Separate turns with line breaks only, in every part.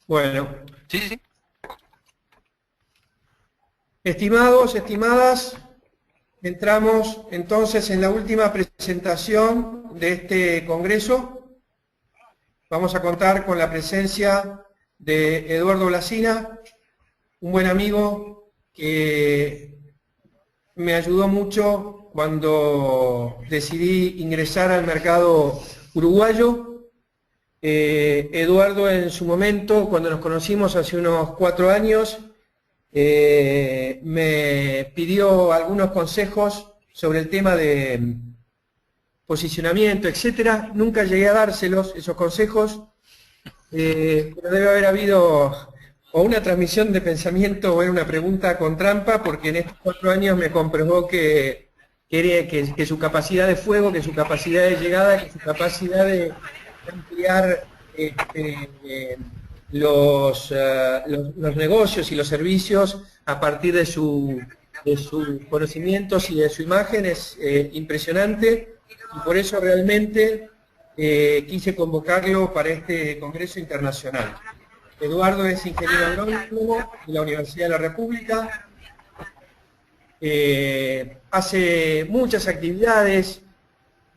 Bueno,
Sí, sí.
estimados, estimadas, entramos entonces en la última presentación de este congreso. Vamos a contar con la presencia de Eduardo Blasina, un buen amigo que me ayudó mucho cuando decidí ingresar al mercado uruguayo. Eduardo, en su momento, cuando nos conocimos hace unos 4 años, me pidió algunos consejos sobre el tema de posicionamiento, etcétera. Nunca llegué a dárselos, esos consejos, pero debe haber habido o una transmisión de pensamiento o era una pregunta con trampa, porque en estos 4 años me comprobó que su capacidad de fuego, que su capacidad de llegada, que su capacidad de ampliar los negocios y los servicios a partir de sus conocimientos y de su imagen es impresionante, y por eso realmente quise convocarlo para este Congreso Internacional. Eduardo es ingeniero agrónomo de la Universidad de la República, hace muchas actividades,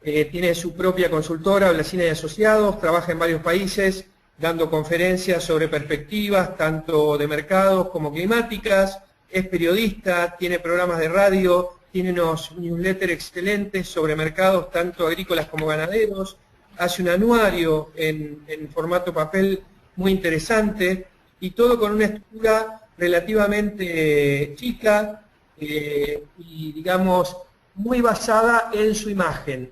tiene su propia consultora, Blasina y Asociados, trabaja en varios países dando conferencias sobre perspectivas, tanto de mercados como climáticas, es periodista, tiene programas de radio, tiene unos newsletters excelentes sobre mercados tanto agrícolas como ganaderos, hace un anuario en formato papel muy interesante, y todo con una estructura relativamente chica y, digamos, muy basada en su imagen.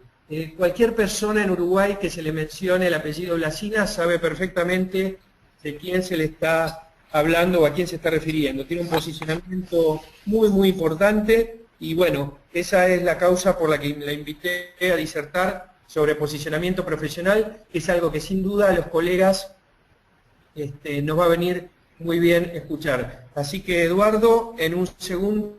Cualquier persona en Uruguay que se le mencione el apellido Blasina sabe perfectamente de quién se le está hablando o a quién se está refiriendo. Tiene un posicionamiento muy, muy importante, y bueno, esa es la causa por la que la invité a disertar sobre posicionamiento profesional, que es algo que sin duda a los colegas nos va a venir muy bien escuchar. Así que, Eduardo, en un segundo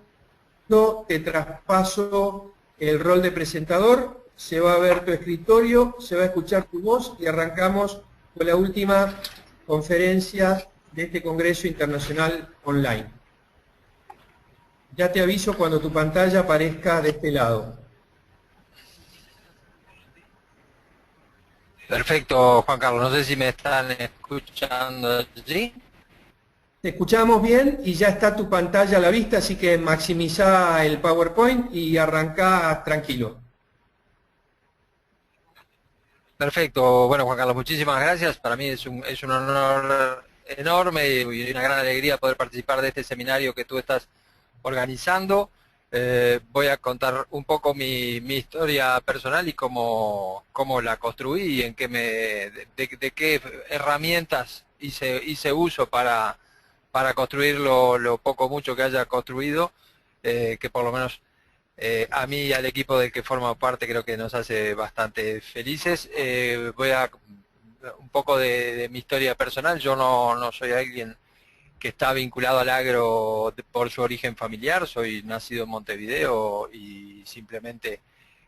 te traspaso el rol de presentador, se va a ver tu escritorio, se va a escuchar tu voz y arrancamos con la última conferencia de este Congreso Internacional Online. Ya te aviso cuando tu pantalla aparezca de este lado.
Perfecto, Juan Carlos. No sé si me están escuchando allí.
Te escuchamos bien y ya está tu pantalla a la vista, así que maximiza el PowerPoint y arranca tranquilo.
Perfecto. Bueno, Juan Carlos, muchísimas gracias. Para mí es un honor enorme y una gran alegría poder participar de este seminario que tú estás organizando. Voy a contar un poco mi historia personal y cómo la construí y en qué de qué herramientas hice uso para construir lo poco o mucho que haya construido, que por lo menos a mí y al equipo del que forma parte creo que nos hace bastante felices. Voy a un poco de mi historia personal. Yo no soy alguien que está vinculado al agro por su origen familiar. Soy nacido en Montevideo y simplemente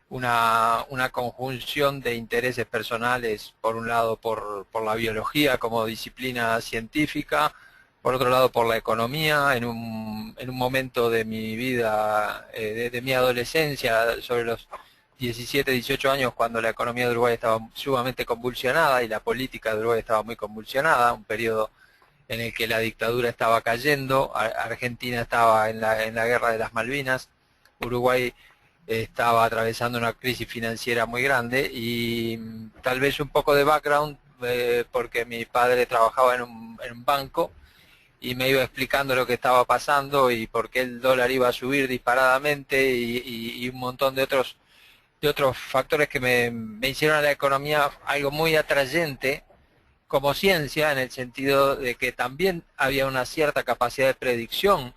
una conjunción de intereses personales, por un lado por la biología como disciplina científica, por otro lado por la economía, en un momento de mi vida, de mi adolescencia, sobre los 17, 18 años, cuando la economía de Uruguay estaba sumamente convulsionada y la política de Uruguay estaba muy convulsionada, un periodo en el que la dictadura estaba cayendo, Argentina estaba en la guerra de las Malvinas, Uruguay estaba atravesando una crisis financiera muy grande y tal vez un poco de background, porque mi padre trabajaba en un banco y me iba explicando lo que estaba pasando y por qué el dólar iba a subir disparadamente y un montón de otros factores que me hicieron a la economía algo muy atrayente como ciencia, en el sentido de que también había una cierta capacidad de predicción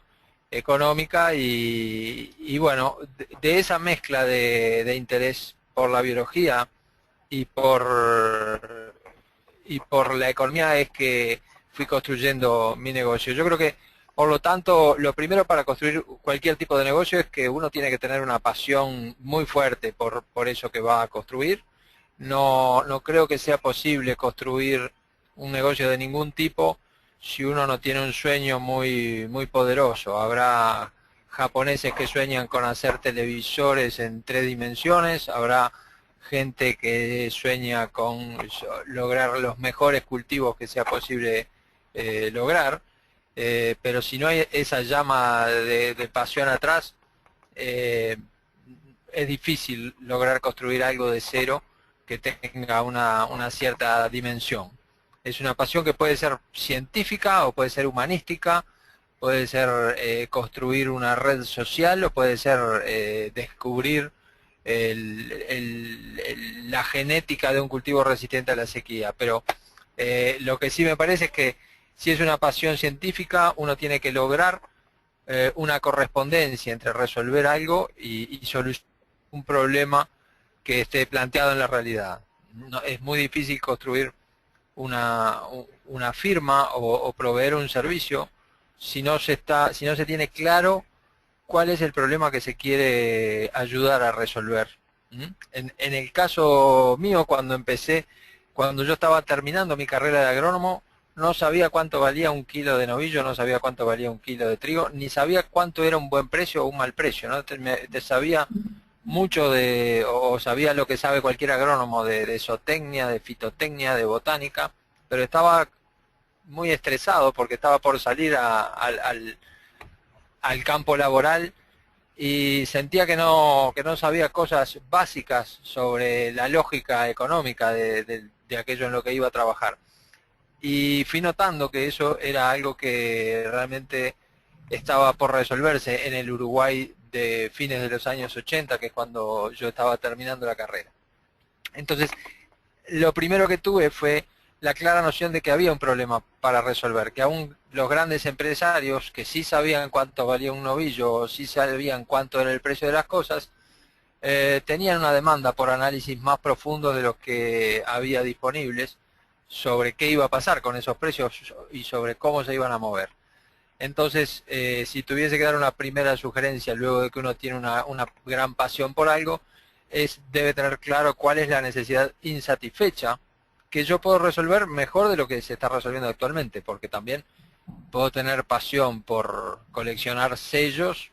económica y bueno, de esa mezcla de interés por la biología y por la economía es que fui construyendo mi negocio. Yo creo que, por lo tanto, lo primero para construir cualquier tipo de negocio es que uno tiene que tener una pasión muy fuerte por eso que va a construir. No creo que sea posible construir un negocio de ningún tipo si uno no tiene un sueño muy poderoso. Habrá japoneses que sueñan con hacer televisores en 3 dimensiones, habrá gente que sueña con lograr los mejores cultivos que sea posible lograr, pero si no hay esa llama de pasión atrás, es difícil lograr construir algo de cero que tenga una cierta dimensión. Es una pasión que puede ser científica o puede ser humanística, puede ser construir una red social o puede ser descubrir la genética de un cultivo resistente a la sequía. Pero lo que sí me parece es que si es una pasión científica, uno tiene que lograr una correspondencia entre resolver algo y solucionar un problema que esté planteado en la realidad. No, es muy difícil construir una firma o proveer un servicio si no se tiene claro cuál es el problema que se quiere ayudar a resolver. En el caso mío, cuando yo estaba terminando mi carrera de agrónomo, no sabía cuánto valía un kilo de novillo, no sabía cuánto valía un kilo de trigo, ni sabía cuánto era un buen precio o un mal precio, ¿no? Te sabía mucho o sabía lo que sabe cualquier agrónomo de zootecnia, de fitotecnia, de botánica, pero estaba muy estresado porque estaba por salir al campo laboral y sentía que no sabía cosas básicas sobre la lógica económica de aquello en lo que iba a trabajar. Y fui notando que eso era algo que realmente estaba por resolverse en el Uruguay de fines de los años 80, que es cuando yo estaba terminando la carrera. Entonces, lo primero que tuve fue la clara noción de que había un problema para resolver, que aún los grandes empresarios que sí sabían cuánto valía un novillo o sí sabían cuánto era el precio de las cosas, tenían una demanda por análisis más profundo de los que había disponibles sobre qué iba a pasar con esos precios y sobre cómo se iban a mover. Entonces, si tuviese que dar una primera sugerencia luego de que uno tiene una gran pasión por algo, debe tener claro cuál es la necesidad insatisfecha que yo puedo resolver mejor de lo que se está resolviendo actualmente, porque también puedo tener pasión por coleccionar sellos,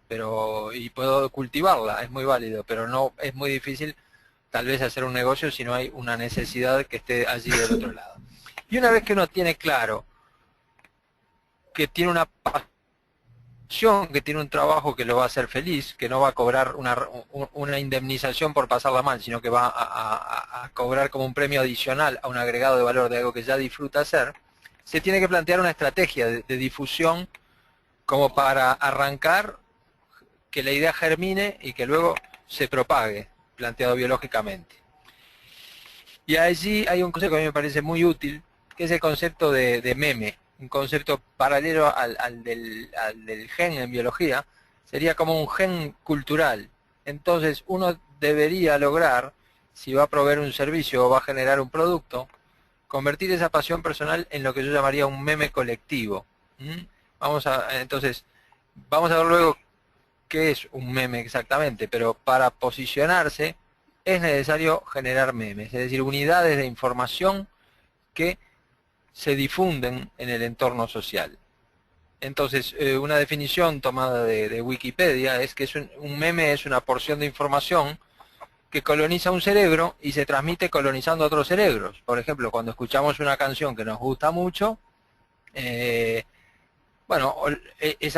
y puedo cultivarla, es muy válido, pero no es muy difícil tal vez hacer un negocio si no hay una necesidad que esté allí del otro lado. Y una vez que uno tiene claro que tiene una pasión, que tiene un trabajo que lo va a hacer feliz, que no va a cobrar una indemnización por pasarla mal, sino que va a cobrar como un premio adicional a un agregado de valor de algo que ya disfruta hacer, se tiene que plantear una estrategia de difusión como para arrancar, que la idea germine y que luego se propague, planteado biológicamente. Y allí hay un concepto que a mí me parece muy útil, que es el concepto de meme, un concepto paralelo al del gen en biología, sería como un gen cultural. Entonces uno debería lograr, si va a proveer un servicio o va a generar un producto, convertir esa pasión personal en lo que yo llamaría un meme colectivo. Entonces, vamos a ver luego qué es un meme exactamente, pero para posicionarse es necesario generar memes, es decir, unidades de información que se difunden en el entorno social. Entonces, una definición tomada de Wikipedia es que un meme es una porción de información que coloniza un cerebro y se transmite colonizando otros cerebros. Por ejemplo, cuando escuchamos una canción que nos gusta mucho, esa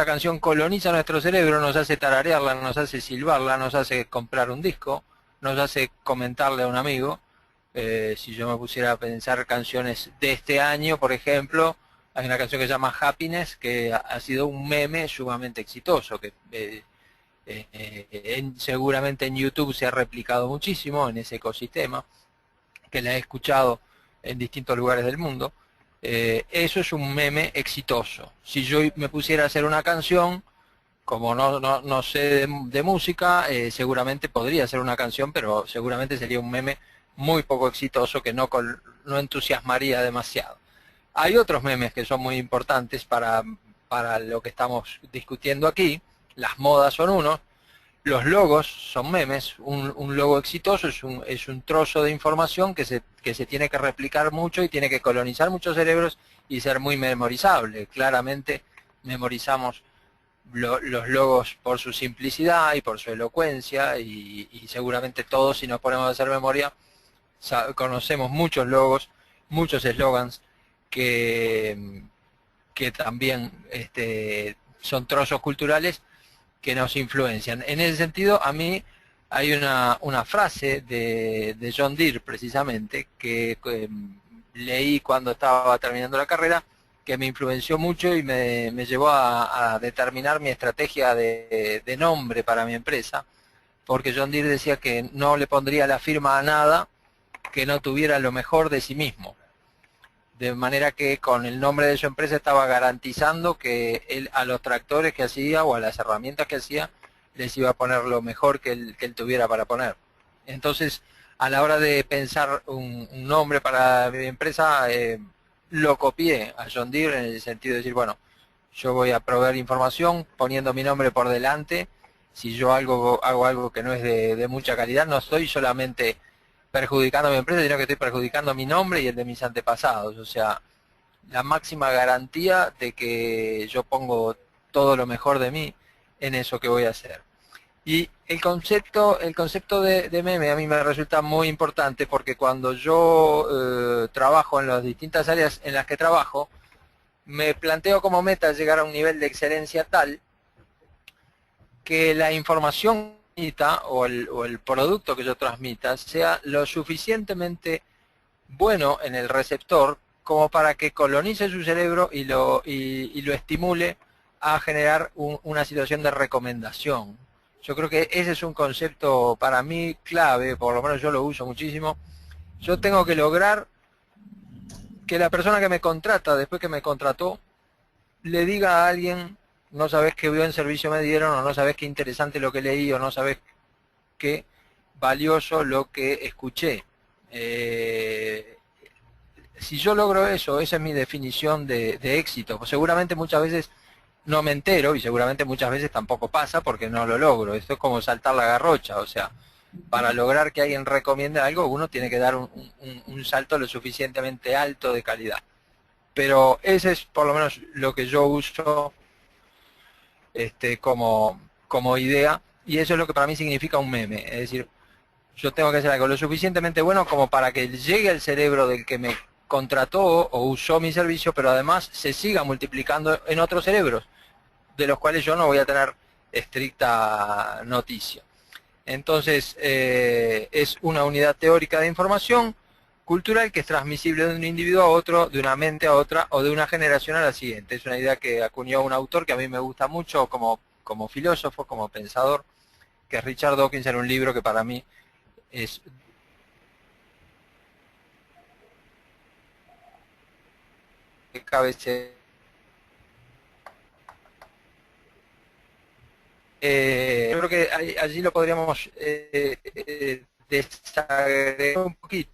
canción coloniza nuestro cerebro, nos hace tararearla, nos hace silbarla, nos hace comprar un disco, nos hace comentarle a un amigo. Si yo me pusiera a pensar canciones de este año, por ejemplo, hay una canción que se llama Happiness, que ha sido un meme sumamente exitoso, que seguramente en YouTube se ha replicado muchísimo en ese ecosistema, que la he escuchado en distintos lugares del mundo. Eso es un meme exitoso. Si yo me pusiera a hacer una canción, como no sé de música, seguramente podría hacer una canción, pero seguramente sería un meme muy poco exitoso que no entusiasmaría demasiado. Hay otros memes que son muy importantes para lo que estamos discutiendo aquí. Las modas son uno, los logos son memes. Un logo exitoso es un trozo de información que se tiene que replicar mucho y tiene que colonizar muchos cerebros y ser muy memorizable. Claramente memorizamos los logos por su simplicidad y por su elocuencia, y seguramente todos, si nos ponemos a hacer memoria, conocemos muchos logos, muchos eslogans que, que también son trozos culturales que nos influencian. En ese sentido, a mí hay una frase de John Deere, precisamente, que leí cuando estaba terminando la carrera, que me influenció mucho y me llevó a determinar mi estrategia de nombre para mi empresa, porque John Deere decía que no le pondría la firma a nada que no tuviera lo mejor de sí mismo. De manera que con el nombre de su empresa estaba garantizando que él a los tractores que hacía o a las herramientas que hacía les iba a poner lo mejor que él tuviera para poner. Entonces, a la hora de pensar un nombre para mi empresa, lo copié a John Deere en el sentido de decir, bueno, yo voy a proveer información poniendo mi nombre por delante. Si yo hago algo que no es de mucha calidad, no estoy solamente perjudicando a mi empresa, sino que estoy perjudicando mi nombre y el de mis antepasados. O sea, la máxima garantía de que yo pongo todo lo mejor de mí en eso que voy a hacer. Y el concepto de meme a mí me resulta muy importante, porque cuando yo trabajo en las distintas áreas en las que trabajo, me planteo como meta llegar a un nivel de excelencia tal que la información o el producto que yo transmita sea lo suficientemente bueno en el receptor como para que colonice su cerebro y lo estimule a generar una situación de recomendación. Yo creo que ese es un concepto para mí clave, por lo menos yo lo uso muchísimo. Yo tengo que lograr que la persona que me contrata, después que me contrató, le diga a alguien: no sabes qué buen servicio me dieron, o no sabes qué interesante lo que leí, o no sabes qué valioso lo que escuché. Si yo logro eso, esa es mi definición de éxito. Pues seguramente muchas veces no me entero, y seguramente muchas veces tampoco pasa porque no lo logro. Esto es como saltar la garrocha. O sea, para lograr que alguien recomiende algo, uno tiene que dar un salto lo suficientemente alto de calidad. Pero ese es por lo menos lo que yo uso como idea, y eso es lo que para mí significa un meme. Es decir, yo tengo que hacer algo lo suficientemente bueno como para que llegue al cerebro del que me contrató o usó mi servicio, pero además se siga multiplicando en otros cerebros, de los cuales yo no voy a tener estricta noticia. Entonces, es una unidad teórica de información cultural que es transmisible de un individuo a otro, de una mente a otra, o de una generación a la siguiente. Es una idea que acuñó un autor que a mí me gusta mucho como filósofo, como pensador, que es Richard Dawkins, en un libro que para mí es de cabecera. Yo creo que allí lo podríamos desagregar un poquito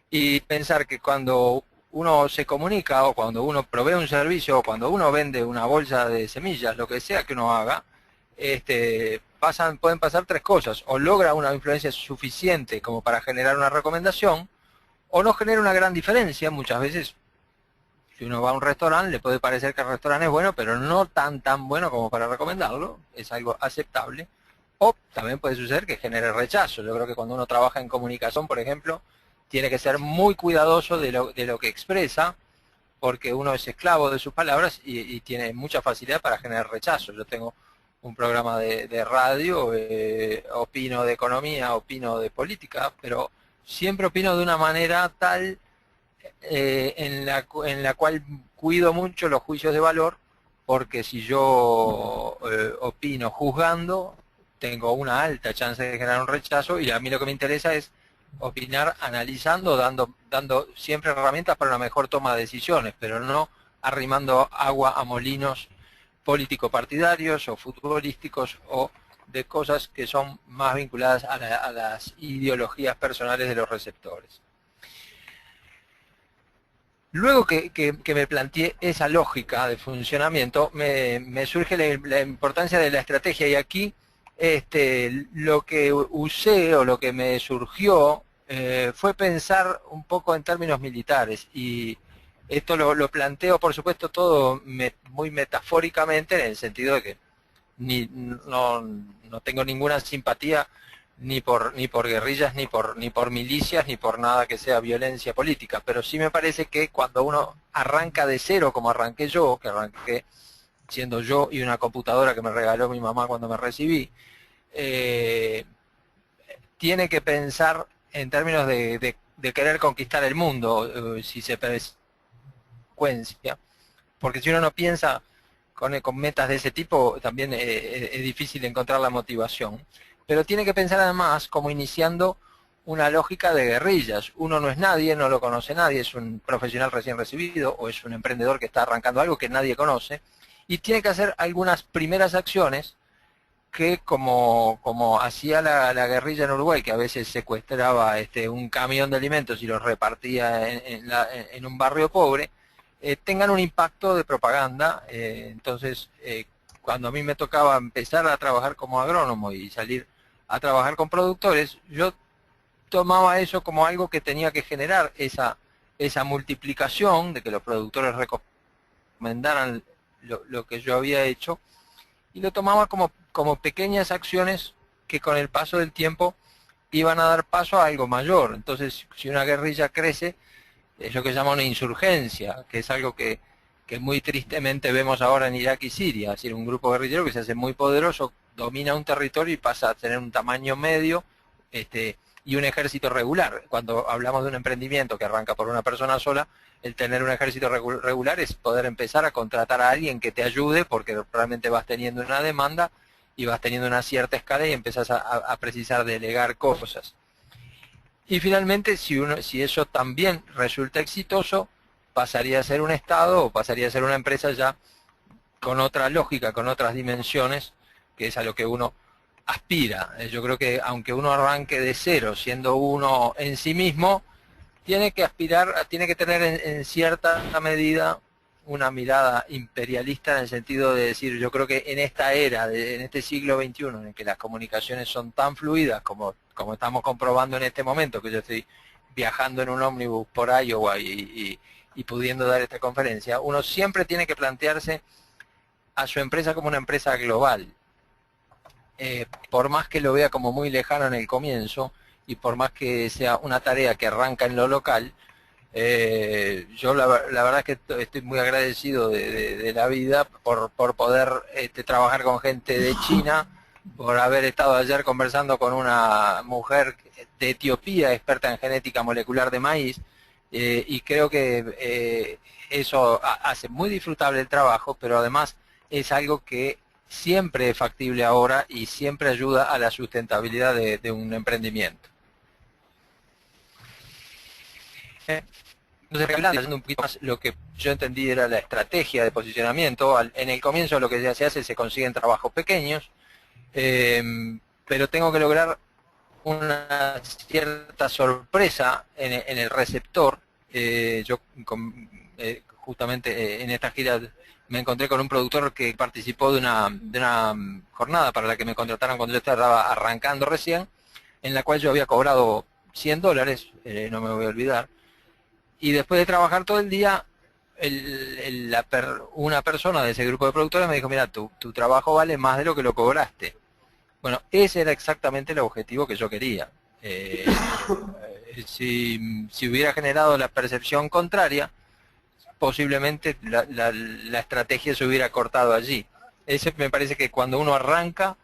y pensar que cuando uno se comunica, o cuando uno provee un servicio, o cuando uno vende una bolsa de semillas, lo que sea que uno haga, pueden pasar tres cosas: o logra una influencia suficiente como para generar una recomendación, o no genera una gran diferencia. Muchas veces, si uno va a un restaurante, le puede parecer que el restaurante es bueno, pero no tan bueno como para recomendarlo. Es algo aceptable. O también puede suceder que genere rechazo. Yo creo que cuando uno trabaja en comunicación, por ejemplo, tiene que ser muy cuidadoso de lo que expresa, porque uno es esclavo de sus palabras y tiene mucha facilidad para generar rechazo. Yo tengo un programa de radio, opino de economía, opino de política, pero siempre opino de una manera tal en la cual cuido mucho los juicios de valor, porque si yo opino juzgando, tengo una alta chance de generar un rechazo, y a mí lo que me interesa es opinar analizando, dando siempre herramientas para una mejor toma de decisiones, pero no arrimando agua a molinos político-partidarios o futbolísticos, o de cosas que son más vinculadas a las ideologías personales de los receptores. Luego que me planteé esa lógica de funcionamiento, me surge la importancia de la estrategia, y aquí lo que usé, o lo que me surgió, fue pensar un poco en términos militares, y Esto lo planteo, por supuesto, todo muy metafóricamente, en el sentido de que no tengo ninguna simpatía ni por guerrillas, ni por milicias, ni por nada que sea violencia política, pero sí me parece que cuando uno arranca de cero, como arranqué yo, que arranqué siendo yo y una computadora que me regaló mi mamá cuando me recibí, eh, tiene que pensar en términos de querer conquistar el mundo, si se secuencia, porque si uno no piensa con metas de ese tipo, también es difícil encontrar la motivación. Pero tiene que pensar además como iniciando una lógica de guerrillas. Uno no es nadie, no lo conoce nadie, es un profesional recién recibido o es un emprendedor que está arrancando algo que nadie conoce, y tiene que hacer algunas primeras acciones que, como hacía la guerrilla en Uruguay, que a veces secuestraba un camión de alimentos y los repartía en un barrio pobre, tengan un impacto de propaganda. Entonces, cuando a mí me tocaba empezar a trabajar como agrónomo y salir a trabajar con productores, yo tomaba eso como algo que tenía que generar esa multiplicación de que los productores recomendaran lo que yo había hecho, y lo tomaba como pequeñas acciones que con el paso del tiempo iban a dar paso a algo mayor. Entonces, si una guerrilla crece, es lo que se llama una insurgencia, que es algo que muy tristemente vemos ahora en Irak y Siria. Es decir, un grupo guerrillero que se hace muy poderoso, domina un territorio y pasa a tener un tamaño medio, y un ejército regular. Cuando hablamos de un emprendimiento que arranca por una persona sola, el tener un ejército regular es poder empezar a contratar a alguien que te ayude, porque realmente vas teniendo una demanda y vas teniendo una cierta escala y empezás a precisar delegar cosas. Y finalmente, si eso también resulta exitoso, pasaría a ser un Estado o pasaría a ser una empresa ya con otra lógica, con otras dimensiones, que es a lo que uno aspira. Yo creo que aunque uno arranque de cero siendo uno en sí mismo, tiene que aspirar, tiene que tener en cierta medida una mirada imperialista, en el sentido de decir, yo creo que en esta era, en este siglo XXI, en el que las comunicaciones son tan fluidas como estamos comprobando en este momento, que yo estoy viajando en un ómnibus por Iowa y pudiendo dar esta conferencia, uno siempre tiene que plantearse a su empresa como una empresa global. Por más que lo vea como muy lejano en el comienzo, y por más que sea una tarea que arranca en lo local, yo la verdad es que estoy muy agradecido de la vida por poder trabajar con gente de China, por haber estado ayer conversando con una mujer de Etiopía, experta en genética molecular de maíz, y creo que eso hace muy disfrutable el trabajo, pero además es algo que siempre es factible ahora y siempre ayuda a la sustentabilidad de un emprendimiento. Entonces, haciendo un poquito más, lo que yo entendí era la estrategia de posicionamiento. En el comienzo lo que ya se hace, se consiguen trabajos pequeños, pero tengo que lograr una cierta sorpresa en el receptor. Yo justamente en esta gira me encontré con un productor que participó de una jornada para la que me contrataron cuando yo estaba arrancando recién, en la cual yo había cobrado $100, no me voy a olvidar, y después de trabajar todo el día, una persona de ese grupo de productores me dijo, mira, tu trabajo vale más de lo que lo cobraste. Bueno, ese era exactamente el objetivo que yo quería. Si hubiera generado la percepción contraria, posiblemente la estrategia se hubiera cortado allí. Ese me parece que cuando uno arranca,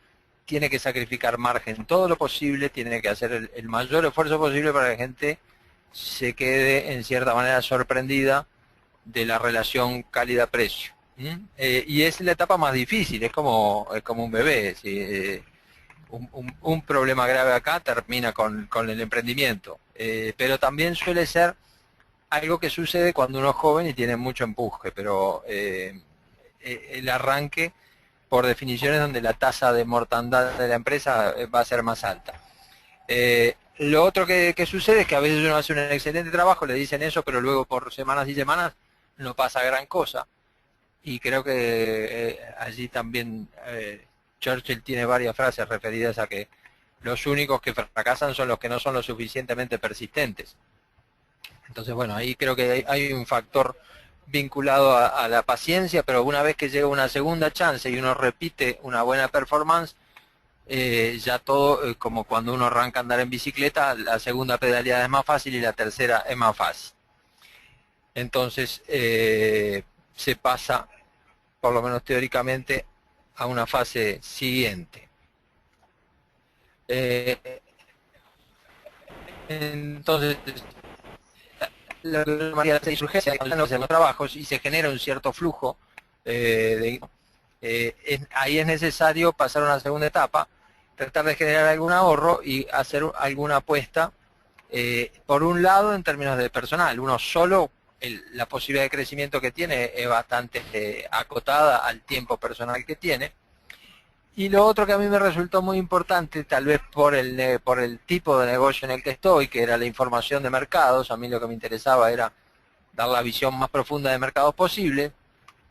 tiene que sacrificar margen todo lo posible, tiene que hacer el mayor esfuerzo posible para que la gente se quede en cierta manera sorprendida de la relación calidad-precio. Y es la etapa más difícil, es como un bebé. ¿Sí? Un problema grave acá termina con el emprendimiento, pero también suele ser algo que sucede cuando uno es joven y tiene mucho empuje, pero el arranque, por definición, es donde la tasa de mortandad de la empresa va a ser más alta. Lo otro que sucede es que a veces uno hace un excelente trabajo, le dicen eso, pero luego por semanas y semanas no pasa gran cosa. Y creo que allí también Churchill tiene varias frases referidas a que los únicos que fracasan son los que no son lo suficientemente persistentes. Entonces, bueno, ahí creo que hay un factor vinculado a la paciencia, pero una vez que llega una segunda chance y uno repite una buena performance, ya todo, como cuando uno arranca a andar en bicicleta, la segunda pedaleada es más fácil y la tercera es más fácil. Entonces, se pasa, por lo menos teóricamente, a una fase siguiente. Entonces, la mayoría de urgencia en los trabajos y se genera un cierto flujo, ahí es necesario pasar a una segunda etapa, tratar de generar algún ahorro y hacer alguna apuesta, por un lado en términos de personal. Uno solo, la posibilidad de crecimiento que tiene es bastante acotada al tiempo personal que tiene. Y lo otro que a mí me resultó muy importante, tal vez por el tipo de negocio en el que estoy, que era la información de mercados. A mí lo que me interesaba era dar la visión más profunda de mercados posible,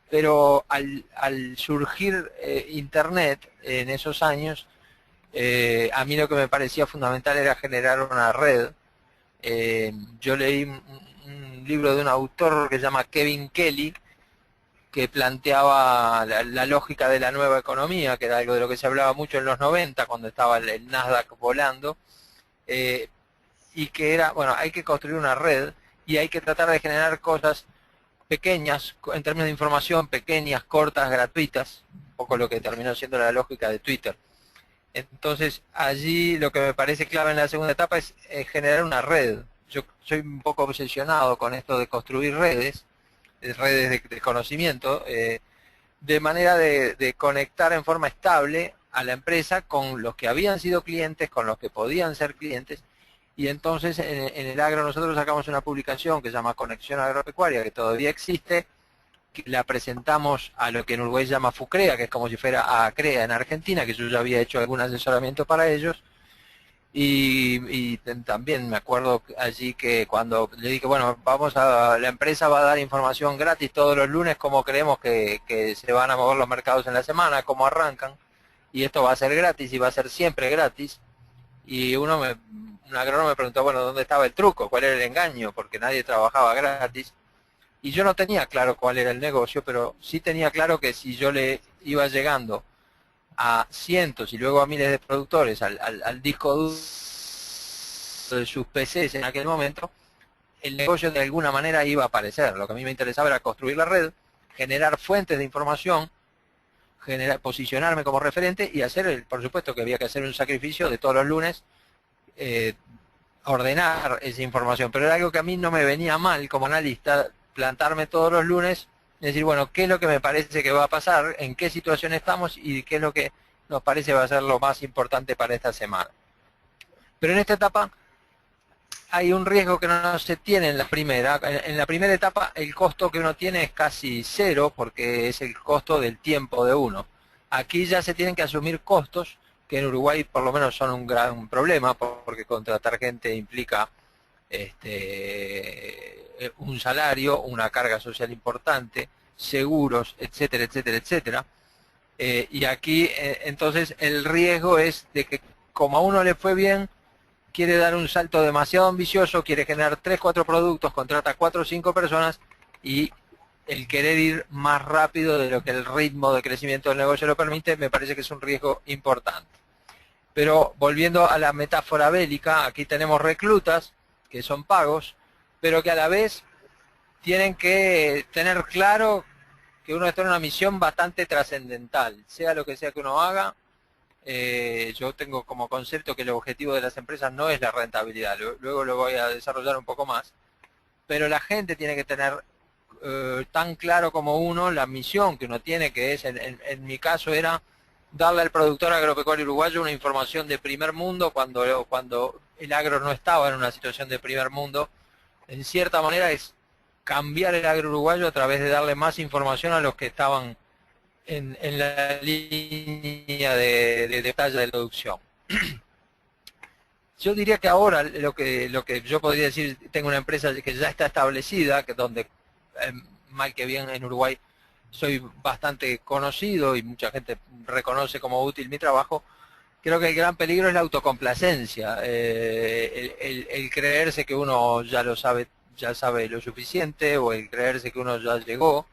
pero al surgir Internet en esos años, a mí lo que me parecía fundamental era generar una red. Yo leí un libro de un autor que se llama Kevin Kelly, que planteaba la lógica de la nueva economía, que era algo de lo que se hablaba mucho en los 90, cuando estaba el Nasdaq volando, y que era, bueno, hay que construir una red y hay que tratar de generar cosas pequeñas, en términos de información, pequeñas, cortas, gratuitas, un poco lo que terminó siendo la lógica de Twitter. Entonces, allí lo que me parece clave en la segunda etapa es generar una red. Yo soy un poco obsesionado con esto de construir redes de conocimiento, de manera de conectar en forma estable a la empresa con los que habían sido clientes, con los que podían ser clientes. Y entonces en el agro nosotros sacamos una publicación que se llama Conexión Agropecuaria, que todavía existe, que la presentamos a lo que en Uruguay se llama FUCREA, que es como si fuera ACREA en Argentina, que yo ya había hecho algún asesoramiento para ellos. Y también me acuerdo allí que cuando le dije, bueno, la empresa va a dar información gratis todos los lunes, cómo creemos que se van a mover los mercados en la semana, cómo arrancan, y esto va a ser gratis y va a ser siempre gratis. Y un agrónomo me preguntó, bueno, ¿dónde estaba el truco? ¿Cuál era el engaño? Porque nadie trabajaba gratis. Y yo no tenía claro cuál era el negocio, pero sí tenía claro que si yo le iba llegando a cientos y luego a miles de productores al disco duro de sus PCs en aquel momento, el negocio de alguna manera iba a aparecer. Lo que a mí me interesaba era construir la red, generar fuentes de información, posicionarme como referente y hacer, por supuesto que había que hacer un sacrificio de todos los lunes, ordenar esa información, pero era algo que a mí no me venía mal como analista, plantarme todos los lunes, decir, bueno, ¿qué es lo que me parece que va a pasar? ¿En qué situación estamos? Y qué es lo que nos parece va a ser lo más importante para esta semana. Pero en esta etapa hay un riesgo que no se tiene en la primera. En la primera etapa el costo que uno tiene es casi cero, porque es el costo del tiempo de uno. Aquí ya se tienen que asumir costos, que en Uruguay por lo menos son un gran problema, porque contratar gente implica un salario, una carga social importante, seguros, etcétera, etcétera, etcétera. Y aquí entonces el riesgo es de que, como a uno le fue bien, quiere dar un salto demasiado ambicioso, quiere generar 3, 4 productos, contrata 4 o 5 personas, y el querer ir más rápido de lo que el ritmo de crecimiento del negocio lo permite, me parece que es un riesgo importante. Pero volviendo a la metáfora bélica, aquí tenemos reclutas que son pagos, pero que a la vez tienen que tener claro que uno está en una misión bastante trascendental, sea lo que sea que uno haga. Yo tengo como concepto que el objetivo de las empresas no es la rentabilidad, luego lo voy a desarrollar un poco más, pero la gente tiene que tener tan claro como uno la misión que uno tiene, que es, en mi caso era darle al productor agropecuario uruguayo una información de primer mundo cuando el agro no estaba en una situación de primer mundo. En cierta manera es cambiar el agro uruguayo a través de darle más información a los que estaban en la línea de talla de producción. Yo diría que ahora lo que yo podría decir, tengo una empresa que ya está establecida, que donde mal que bien en Uruguay soy bastante conocido y mucha gente reconoce como útil mi trabajo. Creo que el gran peligro es la autocomplacencia, el creerse que uno ya lo sabe ya sabe lo suficiente o el creerse que uno ya llegó.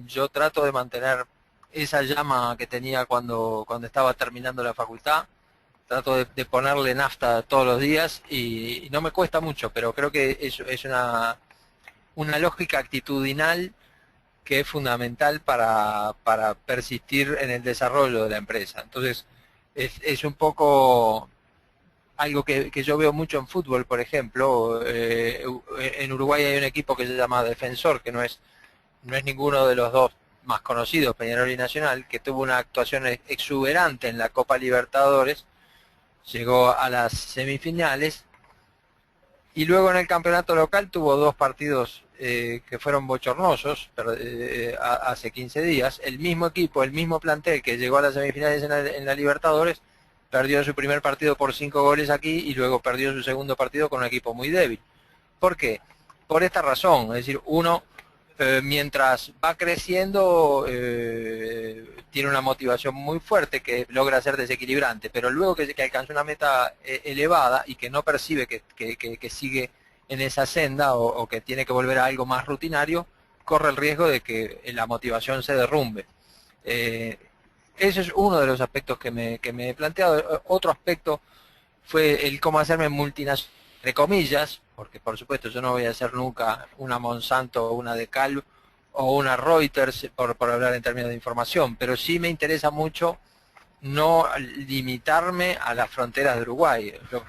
Yo trato de mantener esa llama que tenía cuando estaba terminando la facultad. Trato de ponerle nafta todos los días y no me cuesta mucho, pero creo que es una lógica actitudinal que es fundamental para persistir en el desarrollo de la empresa. Entonces, es un poco algo que yo veo mucho en fútbol, por ejemplo. En Uruguay hay un equipo que se llama Defensor, que no es ninguno de los dos más conocidos, Peñarol y Nacional, que tuvo una actuación exuberante en la Copa Libertadores, llegó a las semifinales, y luego en el campeonato local tuvo dos partidos que fueron bochornosos hace 15 días. El mismo equipo, el mismo plantel que llegó a las semifinales en la Libertadores, perdió su primer partido por 5 goles aquí y luego perdió su segundo partido con un equipo muy débil. ¿Por qué? Por esta razón, es decir, uno mientras va creciendo tiene una motivación muy fuerte que logra ser desequilibrante, pero luego que alcanza una meta elevada y que no percibe que sigue en esa senda o que tiene que volver a algo más rutinario, corre el riesgo de que la motivación se derrumbe. Ese es uno de los aspectos que me he planteado. Otro aspecto fue el cómo hacerme multinacional, entre comillas, porque por supuesto yo no voy a hacer nunca una Monsanto o una DeKalb o una Reuters por hablar en términos de información, pero sí me interesa mucho no limitarme a las fronteras de Uruguay. Yo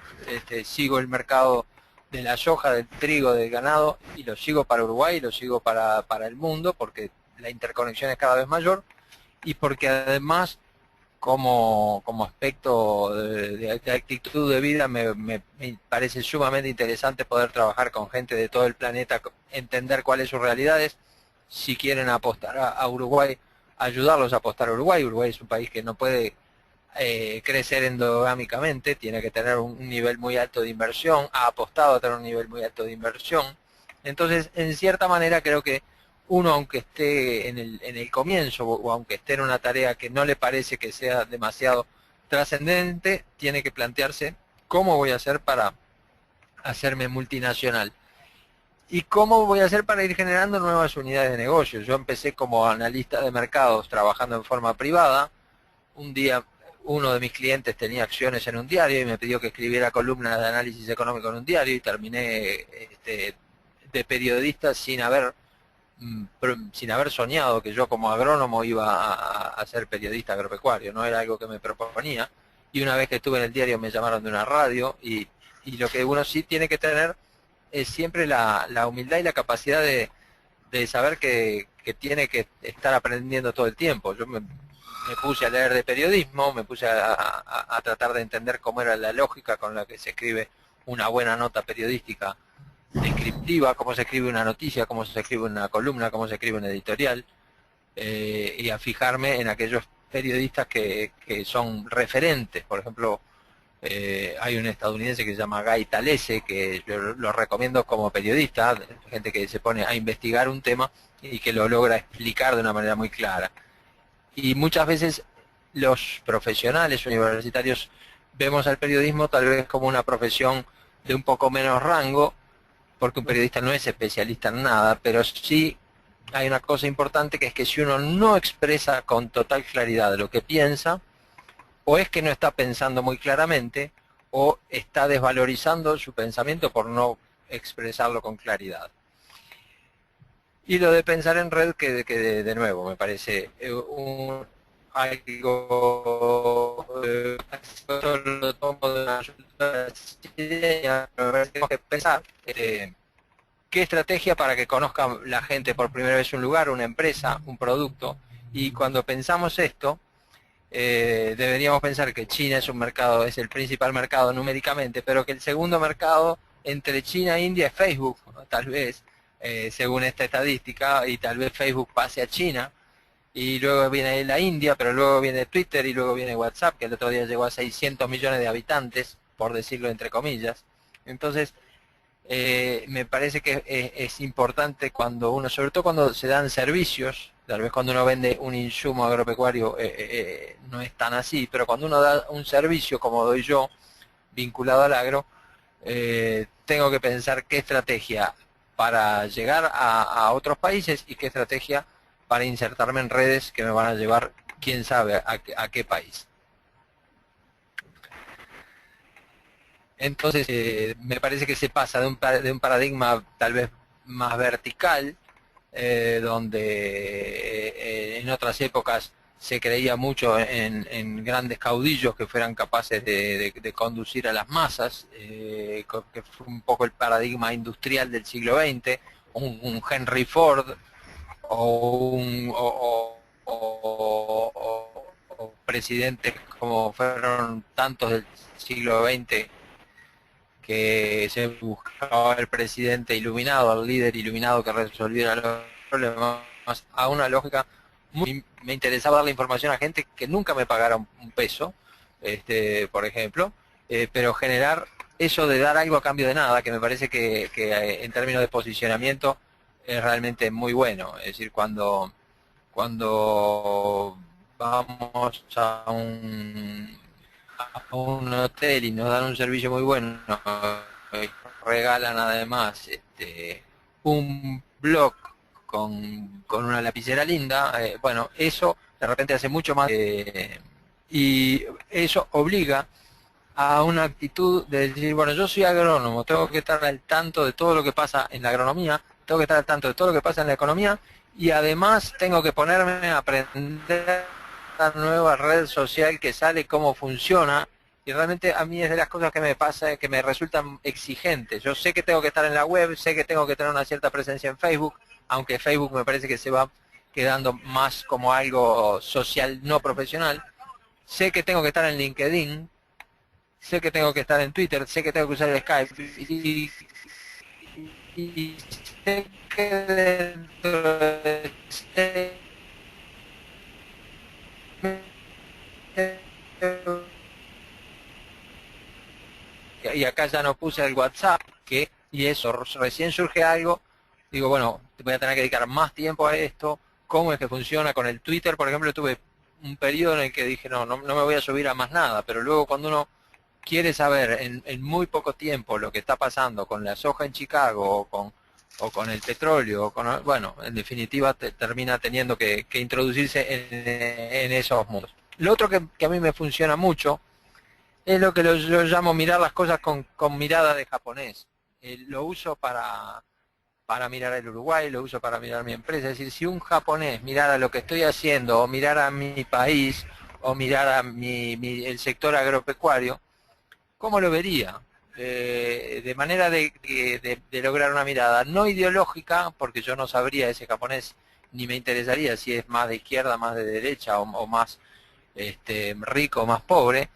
sigo el mercado de la soja, del trigo, del ganado, y lo sigo para Uruguay, y lo sigo para el mundo, porque la interconexión es cada vez mayor, y porque además como aspecto de actitud de vida me parece sumamente interesante poder trabajar con gente de todo el planeta, entender cuáles son sus realidades. Si quieren apostar a Uruguay, ayudarlos a apostar a Uruguay. Uruguay es un país que no puede crecer endogámicamente, tiene que tener un nivel muy alto de inversión, ha apostado a tener un nivel muy alto de inversión. Entonces, en cierta manera creo que uno, aunque esté en el comienzo o aunque esté en una tarea que no le parece que sea demasiado trascendente, tiene que plantearse cómo voy a hacer para hacerme multinacional y cómo voy a hacer para ir generando nuevas unidades de negocio. Yo empecé como analista de mercados trabajando en forma privada. Un día uno de mis clientes tenía acciones en un diario y me pidió que escribiera columnas de análisis económico en un diario, y terminé de periodista sin haber soñado que yo como agrónomo iba a ser periodista agropecuario. No era algo que me proponía, y una vez que estuve en el diario me llamaron de una radio, y lo que uno sí tiene que tener es siempre la humildad y la capacidad de saber que tiene que estar aprendiendo todo el tiempo. Yo me puse a leer de periodismo, me puse a tratar de entender cómo era la lógica con la que se escribe una buena nota periodística descriptiva, cómo se escribe una noticia, cómo se escribe una columna, cómo se escribe un editorial, y a fijarme en aquellos periodistas que son referentes. Por ejemplo, hay un estadounidense que se llama Guy Talese, que yo lo recomiendo como periodista, gente que se pone a investigar un tema y que lo logra explicar de una manera muy clara. Y muchas veces los profesionales universitarios vemos al periodismo tal vez como una profesión de un poco menos rango, porque un periodista no es especialista en nada, pero sí hay una cosa importante, que es que si uno no expresa con total claridad lo que piensa, o es que no está pensando muy claramente, o está desvalorizando su pensamiento por no expresarlo con claridad. Y lo de pensar en red, que de nuevo me parece algo lo tomo de una idea, pero tenemos que pensar qué estrategia para que conozca la gente por primera vez un lugar, una empresa, un producto. Y cuando pensamos esto, deberíamos pensar que China es un mercado, es el principal mercado numéricamente, pero que el segundo mercado entre China e India es Facebook, tal vez, según esta estadística, y tal vez Facebook pase a China, y luego viene la India, pero luego viene Twitter, y luego viene WhatsApp, que el otro día llegó a 600 millones de habitantes, por decirlo entre comillas. Entonces, me parece que es importante cuando uno, sobre todo cuando se dan servicios, tal vez cuando uno vende un insumo agropecuario no es tan así, pero cuando uno da un servicio como doy yo, vinculado al agro, tengo que pensar qué estrategia para llegar a otros países y qué estrategia para insertarme en redes que me van a llevar, quién sabe, a qué país. Entonces, me parece que se pasa de un paradigma tal vez más vertical, donde en otras épocas se creía mucho en grandes caudillos que fueran capaces de conducir a las masas, que fue un poco el paradigma industrial del siglo XX, un Henry Ford o presidentes como fueron tantos del siglo XX, que se buscaba el presidente iluminado, el líder iluminado que resolviera los problemas, a una lógica me interesaba dar la información a gente que nunca me pagara un peso, por ejemplo, pero generar eso de dar algo a cambio de nada, que me parece que en términos de posicionamiento es realmente muy bueno. Es decir, cuando vamos a un hotel y nos dan un servicio muy bueno, regalan además un blog con una lapicera linda, bueno, eso de repente hace mucho más, y eso obliga a una actitud de decir, bueno, yo soy agrónomo, tengo que estar al tanto de todo lo que pasa en la agronomía, tengo que estar al tanto de todo lo que pasa en la economía, y además tengo que ponerme a aprender la nueva red social que sale, cómo funciona, y realmente a mí es de las cosas que me pasa, que me resultan exigentes. Yo sé que tengo que estar en la web, sé que tengo que tener una cierta presencia en Facebook, aunque Facebook me parece que se va quedando más como algo social no profesional. Sé que tengo que estar en LinkedIn, sé que tengo que estar en Twitter, sé que tengo que usar el Skype, y sé que dentro de y acá ya no puse el WhatsApp, y eso, recién surge algo, digo, bueno, voy a tener que dedicar más tiempo a esto, cómo es que funciona con el Twitter, por ejemplo, tuve un periodo en el que dije, no me voy a subir a más nada, pero luego cuando uno quiere saber en muy poco tiempo lo que está pasando con la soja en Chicago o con el petróleo, bueno, en definitiva termina teniendo que introducirse en esos mundos. Lo otro que a mí me funciona mucho es lo que yo llamo mirar las cosas con mirada de japonés. Lo uso para mirar el Uruguay, lo uso para mirar mi empresa. Es decir, si un japonés mirara lo que estoy haciendo, o mirara mi país, o mirara el sector agropecuario, ¿cómo lo vería? De manera de lograr una mirada no ideológica, porque yo no sabría ese japonés, ni me interesaría si es más de izquierda, más de derecha, o más rico, más pobre,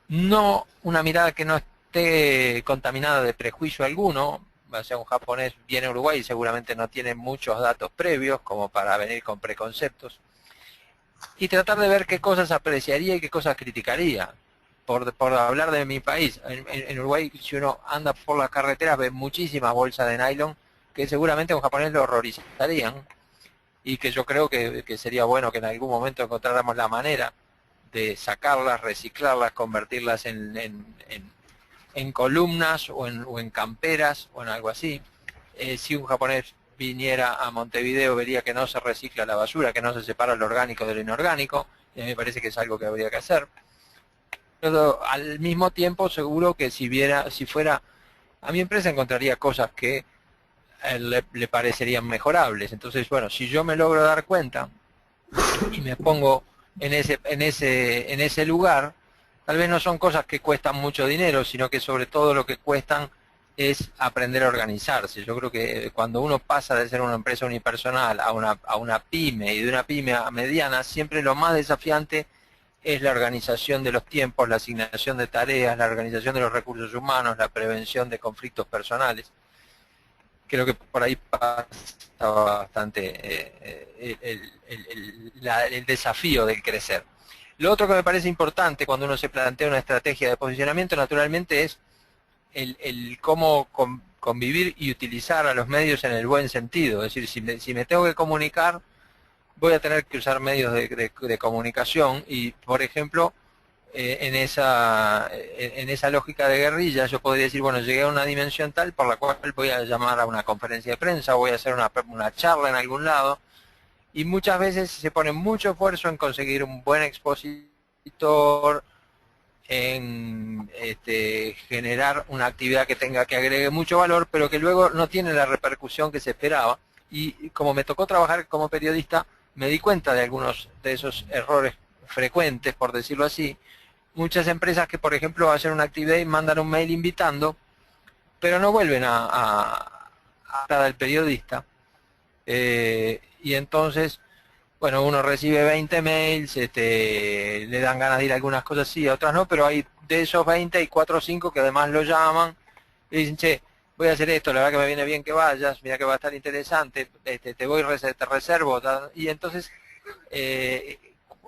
no una mirada que no esté contaminada de prejuicio alguno. O sea, un japonés viene a Uruguay y seguramente no tiene muchos datos previos como para venir con preconceptos, y tratar de ver qué cosas apreciaría y qué cosas criticaría. Por hablar de mi país, en Uruguay, si uno anda por las carreteras, ve muchísimas bolsas de nylon que seguramente a un japonés lo horrorizarían, y que yo creo que sería bueno que en algún momento encontráramos la manera de sacarlas, reciclarlas, convertirlas en columnas o en camperas o en algo así. Si un japonés viniera a Montevideo, vería que no se recicla la basura, que no se separa lo orgánico de lo inorgánico, y a mí me parece que es algo que habría que hacer. Pero al mismo tiempo seguro que si fuera a mi empresa, encontraría cosas que le parecerían mejorables. Entonces, bueno, si yo me logro dar cuenta y me pongo en ese lugar, tal vez no son cosas que cuestan mucho dinero, sino que sobre todo lo que cuestan es aprender a organizarse. Yo creo que cuando uno pasa de ser una empresa unipersonal a una pyme, y de una pyme a mediana, siempre lo más desafiante es la organización de los tiempos, la asignación de tareas, la organización de los recursos humanos, la prevención de conflictos personales. Creo que por ahí pasa bastante el desafío del crecer. Lo otro que me parece importante cuando uno se plantea una estrategia de posicionamiento, naturalmente, es el cómo convivir y utilizar a los medios en el buen sentido. Es decir, si me tengo que comunicar, voy a tener que usar medios de comunicación, y, por ejemplo, en esa lógica de guerrilla. Yo podría decir, bueno, llegué a una dimensión tal por la cual voy a llamar a una conferencia de prensa, voy a hacer una charla en algún lado, y muchas veces se pone mucho esfuerzo en conseguir un buen expositor, en generar una actividad que agregue mucho valor, pero que luego no tiene la repercusión que se esperaba. Y como me tocó trabajar como periodista, me di cuenta de algunos de esos errores frecuentes, por decirlo así. Muchas empresas que, por ejemplo, hacen una actividad y mandan un mail invitando, pero no vuelven a al periodista. Y entonces, bueno, uno recibe 20 mails, le dan ganas de ir a algunas cosas sí, a otras no, pero hay de esos 20 hay 4 o 5 que además lo llaman y dicen, che, voy a hacer esto, la verdad que me viene bien que vayas, mira que va a estar interesante, te reservo, y entonces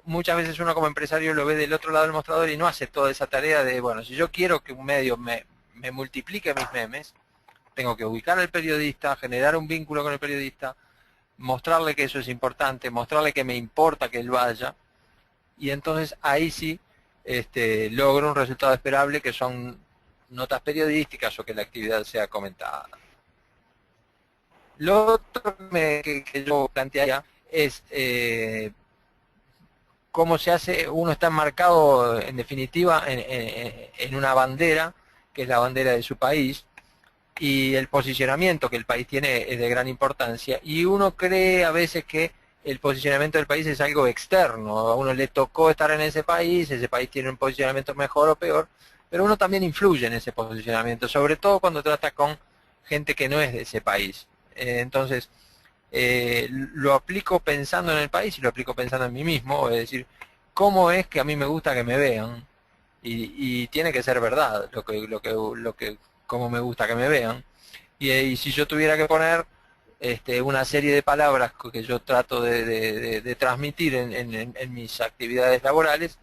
muchas veces uno como empresario lo ve del otro lado del mostrador y no hace toda esa tarea de, bueno, si yo quiero que un medio me multiplique mis memes, tengo que ubicar al periodista, generar un vínculo con el periodista, mostrarle que eso es importante, mostrarle que me importa que él vaya, y entonces ahí sí logro un resultado esperable, que son notas periodísticas o que la actividad sea comentada. Lo otro que yo plantearía es cómo se hace, uno está enmarcado en definitiva en una bandera, que es la bandera de su país, y el posicionamiento que el país tiene es de gran importancia, y uno cree a veces que el posicionamiento del país es algo externo, a uno le tocó estar en ese país tiene un posicionamiento mejor o peor, pero uno también influye en ese posicionamiento, sobre todo cuando trata con gente que no es de ese país. Entonces, lo aplico pensando en el país y lo aplico pensando en mí mismo, es decir, cómo es que a mí me gusta que me vean, y tiene que ser verdad cómo me gusta que me vean. Y si yo tuviera que poner una serie de palabras que yo trato de transmitir en mis actividades laborales,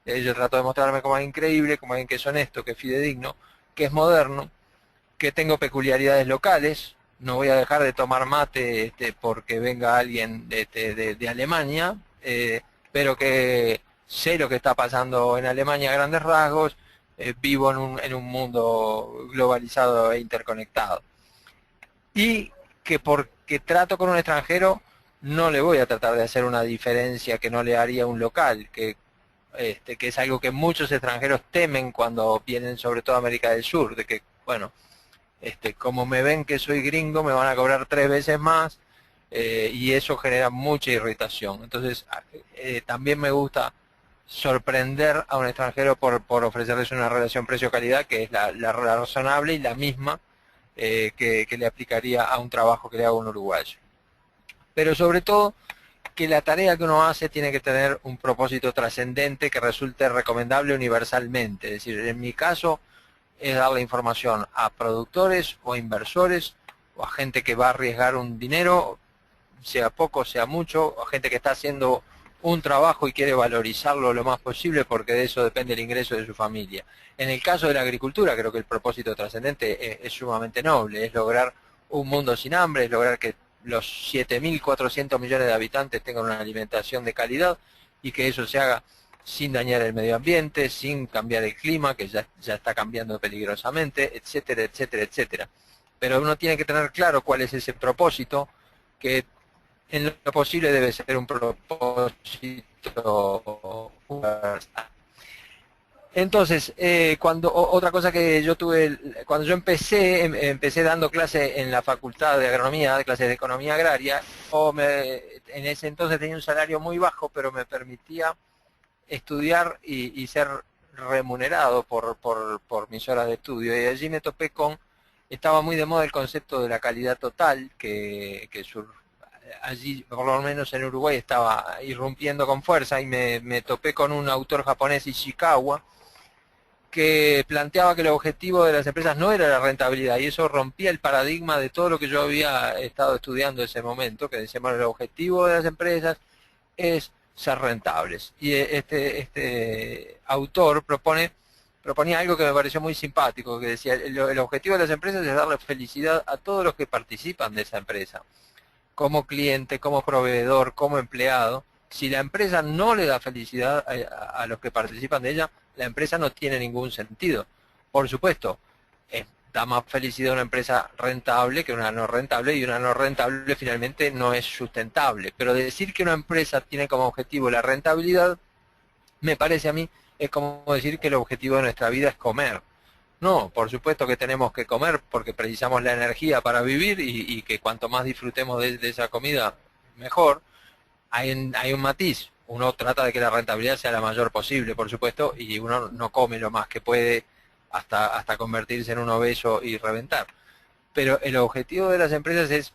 yo trato de mostrarme como alguien increíble, como alguien que es honesto, que es fidedigno, que es moderno, que tengo peculiaridades locales. No voy a dejar de tomar mate porque venga alguien de Alemania, pero que sé lo que está pasando en Alemania a grandes rasgos, vivo en un mundo globalizado e interconectado. Y que porque trato con un extranjero, no le voy a tratar de hacer una diferencia que no le haría a un local, que es algo que muchos extranjeros temen cuando vienen sobre todo a América del Sur, de que, bueno, como me ven que soy gringo, me van a cobrar 3 veces más, y eso genera mucha irritación. Entonces, también me gusta sorprender a un extranjero por ofrecerles una relación precio-calidad que es la razonable y la misma que le aplicaría a un trabajo que le haga un uruguayo. Pero sobre todo, que la tarea que uno hace tiene que tener un propósito trascendente que resulte recomendable universalmente. Es decir, en mi caso es darle información a productores o a inversores o a gente que va a arriesgar un dinero, sea poco, sea mucho, a gente que está haciendo un trabajo y quiere valorizarlo lo más posible porque de eso depende el ingreso de su familia. En el caso de la agricultura, creo que el propósito trascendente es sumamente noble, es lograr un mundo sin hambre, es lograr que los 7.400 millones de habitantes tengan una alimentación de calidad y que eso se haga sin dañar el medio ambiente, sin cambiar el clima, que ya está cambiando peligrosamente, etcétera, etcétera, etcétera. Pero uno tiene que tener claro cuál es ese propósito, que en lo posible debe ser un propósito universal. Entonces, otra cosa que yo tuve, cuando yo empecé dando clase en la Facultad de Agronomía, de clases de Economía Agraria, en ese entonces tenía un salario muy bajo, pero me permitía estudiar y ser remunerado por mis horas de estudio, y allí me topé estaba muy de moda el concepto de la calidad total, allí, por lo menos en Uruguay, estaba irrumpiendo con fuerza, y me topé con un autor japonés, Ishikawa, que planteaba que el objetivo de las empresas no era la rentabilidad, y eso rompía el paradigma de todo lo que yo había estado estudiando en ese momento, que decíamos, el objetivo de las empresas es ser rentables. Y este autor proponía algo que me pareció muy simpático, que decía, el objetivo de las empresas es darle felicidad a todos los que participan de esa empresa, como cliente, como proveedor, como empleado, Si la empresa no le da felicidad a los que participan de ella, la empresa no tiene ningún sentido. Por supuesto, da más felicidad una empresa rentable que una no rentable, y una no rentable finalmente no es sustentable. Pero decir que una empresa tiene como objetivo la rentabilidad, me parece a mí, es como decir que el objetivo de nuestra vida es comer. No, por supuesto que tenemos que comer porque precisamos la energía para vivir, y que cuanto más disfrutemos de esa comida, mejor. Hay un matiz. Uno trata de que la rentabilidad sea la mayor posible, por supuesto, y uno no come lo más que puede hasta convertirse en un obeso y reventar. Pero el objetivo de las empresas es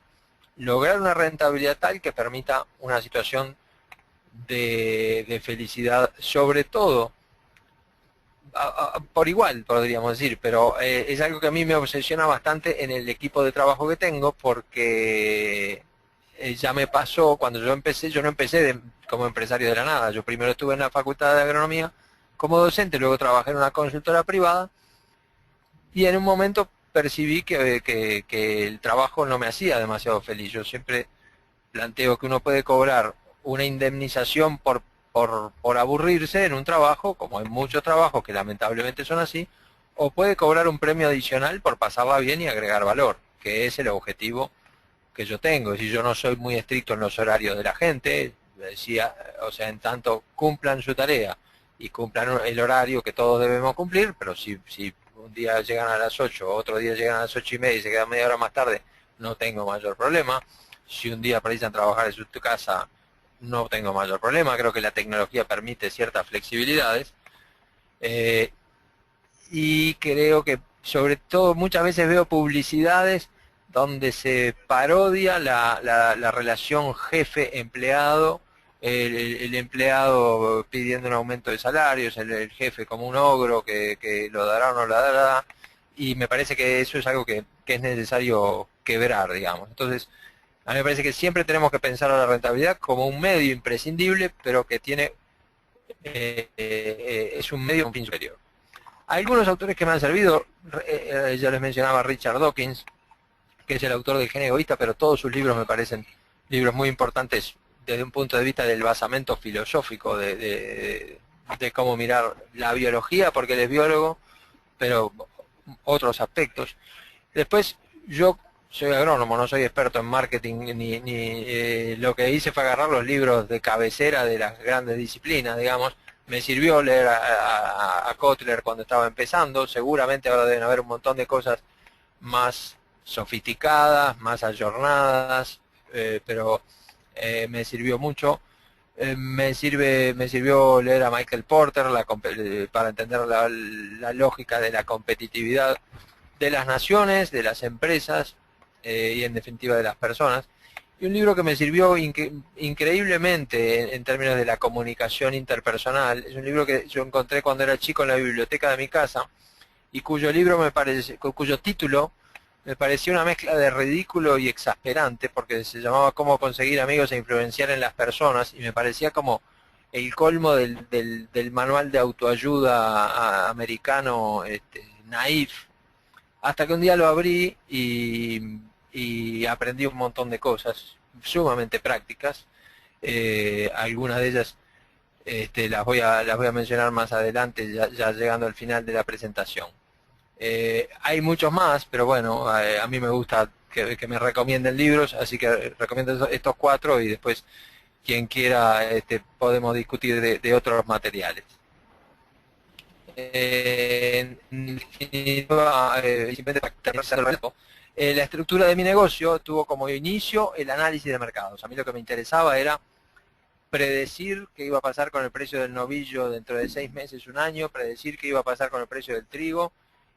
lograr una rentabilidad tal que permita una situación de felicidad, sobre todo, por igual, podríamos decir, pero es algo que a mí me obsesiona bastante en el equipo de trabajo que tengo, porque ya me pasó cuando yo empecé. Yo no empecé como empresario de la nada. Yo primero estuve en la Facultad de Agronomía como docente, luego trabajé en una consultora privada, y en un momento percibí que el trabajo no me hacía demasiado feliz. Yo siempre planteo que uno puede cobrar una indemnización por aburrirse en un trabajo, como en muchos trabajos que lamentablemente son así, o puede cobrar un premio adicional por pasarla bien y agregar valor, que es el objetivo que yo tengo. Si yo no soy muy estricto en los horarios de la gente, decía, o sea, en tanto cumplan su tarea y cumplan el horario que todos debemos cumplir, pero si un día llegan a las 8, otro día llegan a las 8:30 y se quedan media hora más tarde, no tengo mayor problema. Si un día precisan trabajar en su casa, no tengo mayor problema. Creo que la tecnología permite ciertas flexibilidades, eh, y creo que sobre todo muchas veces veo publicidades donde se parodia la relación jefe-empleado, el empleado pidiendo un aumento de salarios, el jefe como un ogro que lo dará o no lo dará, y me parece que eso es algo que es necesario quebrar, digamos. Entonces, a mí me parece que siempre tenemos que pensar a la rentabilidad como un medio imprescindible, pero que tiene es un medio con fin superior. Algunos autores que me han servido, ya les mencionaba Richard Dawkins, que es el autor del Gen Egoísta, pero todos sus libros me parecen libros muy importantes desde un punto de vista del basamento filosófico de cómo mirar la biología, porque él es biólogo, pero otros aspectos. Después, yo soy agrónomo, no soy experto en marketing, ni lo que hice fue agarrar los libros de cabecera de las grandes disciplinas, digamos. Me sirvió leer a Kotler cuando estaba empezando. Seguramente ahora deben haber un montón de cosas más sofisticadas, más ayornadas, pero me sirvió mucho. Me sirvió leer a Michael Porter para entender la lógica de la competitividad de las naciones, de las empresas, y en definitiva de las personas. Y un libro que me sirvió increíblemente en términos de la comunicación interpersonal, es un libro que yo encontré cuando era chico en la biblioteca de mi casa, y cuyo título me pareció una mezcla de ridículo y exasperante, porque se llamaba Cómo conseguir amigos e influenciar en las personas, y me parecía como el colmo del manual de autoayuda americano, naif, hasta que un día lo abrí y aprendí un montón de cosas sumamente prácticas. Algunas de ellas las voy a mencionar más adelante, ya llegando al final de la presentación. Hay muchos más, pero bueno, a mí me gusta que me recomienden libros, así que recomiendo estos 4, y después quien quiera podemos discutir de otros materiales. En definitiva, simplemente para terminar, la estructura de mi negocio tuvo como inicio el análisis de mercados. A mí lo que me interesaba era predecir qué iba a pasar con el precio del novillo dentro de 6 meses, un año, predecir qué iba a pasar con el precio del trigo,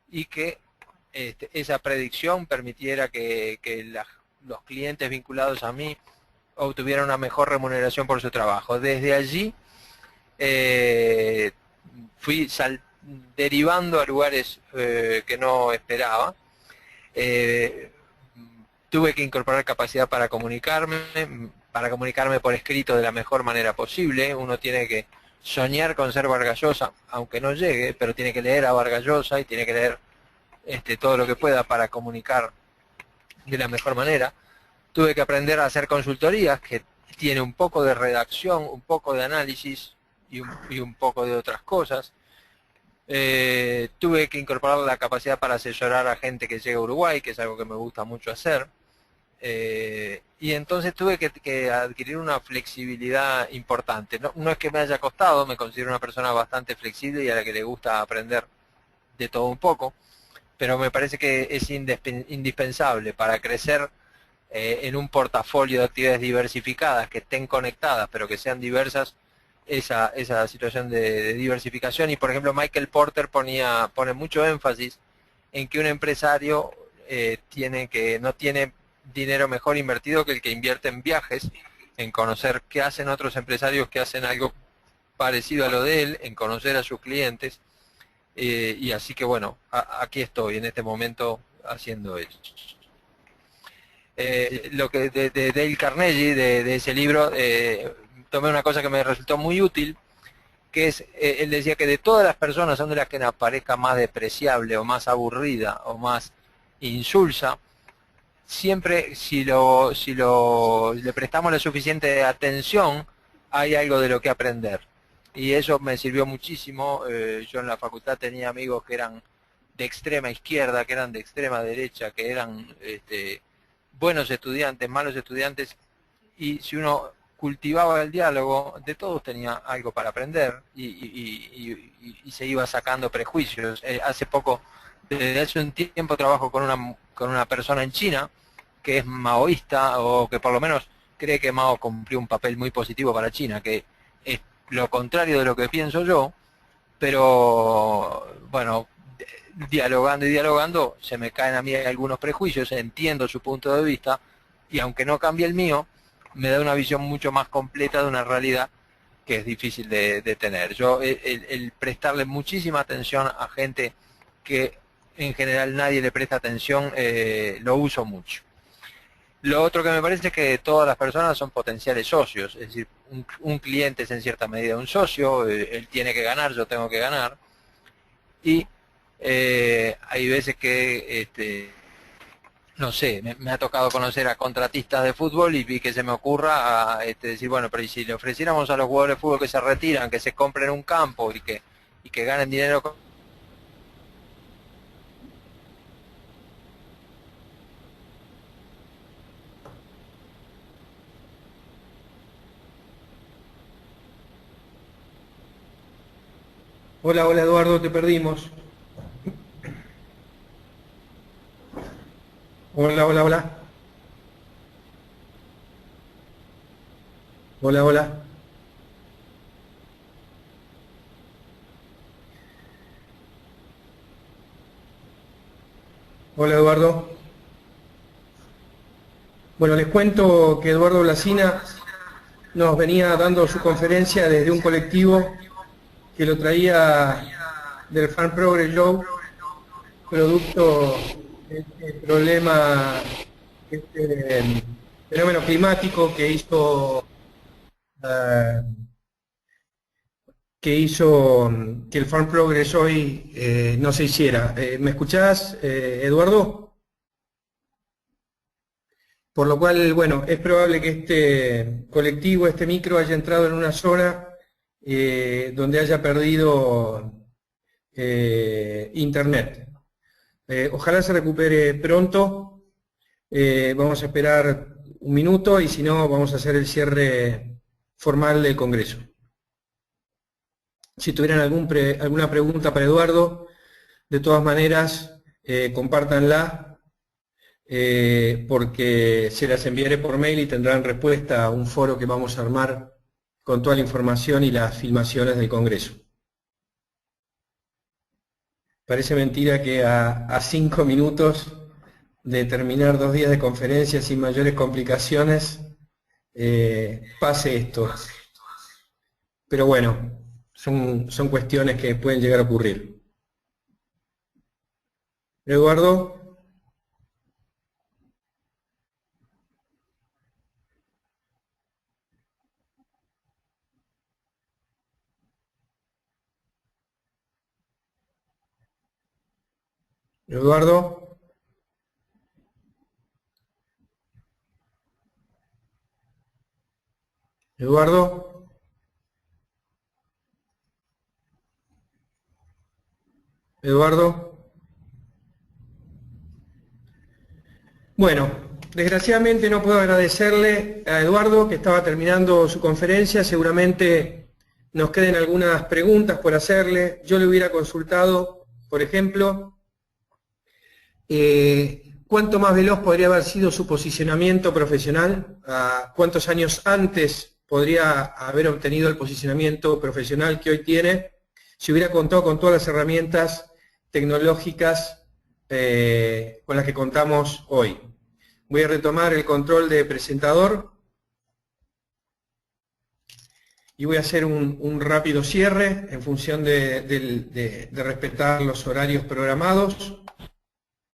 y que esa predicción permitiera que los clientes vinculados a mí obtuvieran una mejor remuneración por su trabajo. Desde allí fui derivando a lugares que no esperaba. Tuve que incorporar capacidad para comunicarme por escrito de la mejor manera posible. Uno tiene que soñar con ser Vargas Llosa, aunque no llegue, pero tiene que leer a Vargas Llosa y tiene que leer todo lo que pueda para comunicar de la mejor manera. Tuve que aprender a hacer consultorías, que tiene un poco de redacción, un poco de análisis y un poco de otras cosas. Tuve que incorporar la capacidad para asesorar a gente que llega a Uruguay, que es algo que me gusta mucho hacer. Y entonces tuve que adquirir una flexibilidad importante. No, no es que me haya costado, me considero una persona bastante flexible y a la que le gusta aprender de todo un poco, pero me parece que es indispensable para crecer en un portafolio de actividades diversificadas, que estén conectadas, pero que sean diversas, esa situación de diversificación. Y por ejemplo, Michael Porter pone mucho énfasis en que un empresario no tiene dinero mejor invertido que el que invierte en viajes, en conocer qué hacen otros empresarios que hacen algo parecido a lo de él, en conocer a sus clientes, y así que bueno, aquí estoy en este momento haciendo eso. Lo que de Dale Carnegie, de ese libro, tomé una cosa que me resultó muy útil, que es, él decía que de todas las personas, son de las que nos parezca más despreciable o más aburrida o más insulsa, siempre si le prestamos la suficiente atención, hay algo de lo que aprender. Y eso me sirvió muchísimo. Yo en la facultad tenía amigos que eran de extrema izquierda, que eran de extrema derecha, que eran buenos estudiantes, malos estudiantes, y si uno cultivaba el diálogo, de todos tenía algo para aprender y se iba sacando prejuicios. Hace poco, desde hace un tiempo, trabajo con una persona en China que es maoísta, o que por lo menos cree que Mao cumplió un papel muy positivo para China, que es lo contrario de lo que pienso yo, pero bueno, dialogando y dialogando se me caen a mí algunos prejuicios, entiendo su punto de vista, y aunque no cambie el mío, me da una visión mucho más completa de una realidad que es difícil de tener. Yo, el prestarle muchísima atención a gente que en general nadie le presta atención, lo uso mucho. Lo otro que me parece es que todas las personas son potenciales socios, es decir, un cliente es en cierta medida un socio, él tiene que ganar, yo tengo que ganar, y hay veces que, no sé, me ha tocado conocer a contratistas de fútbol y vi que se me ocurra decir, bueno, pero ¿y si le ofreciéramos a los jugadores de fútbol que se retiran, que se compren un campo y que ganen dinero con...
Hola, hola Eduardo, te perdimos. Hola, hola, hola. Hola, hola. Hola Eduardo. Bueno, les cuento que Eduardo Blasina nos venía dando su conferencia desde un colectivo que lo traía del Farm Progress Show, producto de este problema, este fenómeno climático eh, que hizo que el Farm Progress hoy no se hiciera. ¿Me escuchás, Eduardo? Por lo cual, bueno, es probable que este colectivo, este micro, haya entrado en una zona donde haya perdido internet. Ojalá se recupere pronto. Vamos a esperar un minuto y si no, vamos a hacer el cierre formal del Congreso. Si tuvieran alguna pregunta para Eduardo, de todas maneras, compártanla, porque se las enviaré por mail y tendrán respuesta a un foro que vamos a armar con toda la información y las filmaciones del Congreso. Parece mentira que a 5 minutos de terminar 2 días de conferencia sin mayores complicaciones pase esto. Pero bueno, son cuestiones que pueden llegar a ocurrir. Eduardo. Eduardo. Eduardo. Eduardo. Bueno, desgraciadamente no puedo agradecerle a Eduardo, que estaba terminando su conferencia. Seguramente nos queden algunas preguntas por hacerle. Yo le hubiera consultado, por ejemplo, cuánto más veloz podría haber sido su posicionamiento profesional, cuántos años antes podría haber obtenido el posicionamiento profesional que hoy tiene, si hubiera contado con todas las herramientas tecnológicas con las que contamos hoy. Voy a retomar el control de presentador y voy a hacer un rápido cierre en función de respetar los horarios programados.